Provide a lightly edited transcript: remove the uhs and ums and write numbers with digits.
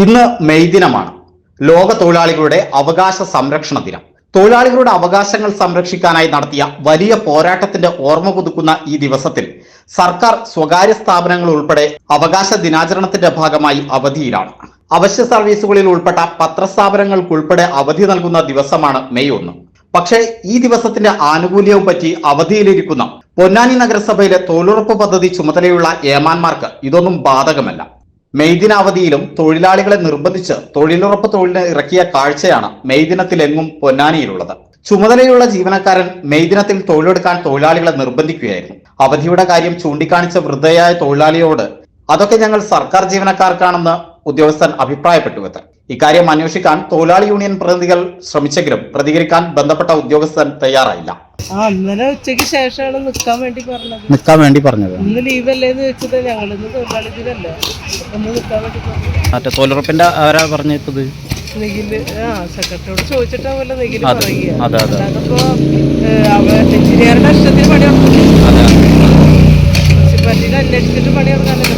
ഇന്ന് മെയ് ദിനമാണ്. ലോക തൊഴിലാളികളുടെ അവകാശ സംരക്ഷണ ദിനം. തൊഴിലാളികളുടെ അവകാശങ്ങൾ സംരക്ഷിക്കാനായി നടത്തിയ വലിയ പോരാട്ടത്തിന്റെ ഓർമ്മ പുതുക്കുന്ന ഈ ദിവസത്തിൽ സർക്കാർ, സ്വകാര്യ സ്ഥാപനങ്ങൾ ഉൾപ്പെടെ അവകാശ ദിനാചരണത്തിന്റെ ഭാഗമായി അവധിയിലാണ്. അവശ്യ സർവീസുകളിൽ ഉൾപ്പെട്ട പത്രസ്ഥാപനങ്ങൾക്കുൾപ്പെടെ അവധി നൽകുന്ന ദിവസമാണ് മെയ് 1. പക്ഷേ ഈ ദിവസത്തിന്റെ ആനുകൂല്യവും പറ്റി അവധിയിലിരിക്കുന്ന പൊന്നാനി നഗരസഭയിലെ തൊഴിലുറപ്പ് പദ്ധതി ചുമതലയുള്ള ഏമാന്മാർക്ക് ഇതൊന്നും ബാധകമല്ല. മെയ് ദിന അവധിയിലും തൊഴിലാളികളെ നിർബന്ധിച്ച് തൊഴിലുറപ്പ് തൊഴിലിന് ഇറക്കിയ കാഴ്ചയാണ് മെയ് ദിനത്തിലെങ്ങും പൊന്നാനിയിലുള്ളത്. ചുമതലയുള്ള ജീവനക്കാരൻ മെയ് ദിനത്തിൽ തൊഴിലെടുക്കാൻ തൊഴിലാളികളെ നിർബന്ധിക്കുകയായിരുന്നു. അവധിയുടെ കാര്യം ചൂണ്ടിക്കാണിച്ച വൃദ്ധയായ തൊഴിലാളിയോട് അതൊക്കെ ഞങ്ങൾ സർക്കാർ ജീവനക്കാർക്കാണെന്ന് ഉദ്യോഗസ്ഥൻ അഭിപ്രായപ്പെട്ടുവെന്ന്. ഇക്കാര്യം അന്വേഷിക്കാൻ തൊഴിലാളി യൂണിയൻ പ്രതിനിധികൾ ശ്രമിച്ചെങ്കിലും പ്രതികരിക്കാൻ ബന്ധപ്പെട്ട ഉദ്യോഗസ്ഥൻ തയ്യാറായില്ല. ഇന്നലെ ഉച്ചയ്ക്ക് ശേഷമാണ് നിൽക്കാൻ വേണ്ടി പറഞ്ഞത്. ഇന്ന് ലീവല്ലേന്ന് വെച്ചത് ഞങ്ങളിന്ന് തൊഴിലാളി ദിനല്ല, ഒന്ന് നിൽക്കാൻ വേണ്ടി പറഞ്ഞു. തൊഴിലുറപ്പിന്റെ ആരാ പറഞ്ഞത്? നെഗില് സെക്രട്ടറിയോട് ചോദിച്ചിട്ടാവല്ലോ നെഗില് പറയുക. അതിപ്പോ എഞ്ചിനീയറുടെ ഇഷ്ടത്തിന് പണി നടത്തും, മുനിസിപ്പാലിറ്റിയിൽ അന്വേഷിച്ചിട്ട് പണി നടക്കാനല്ലോ.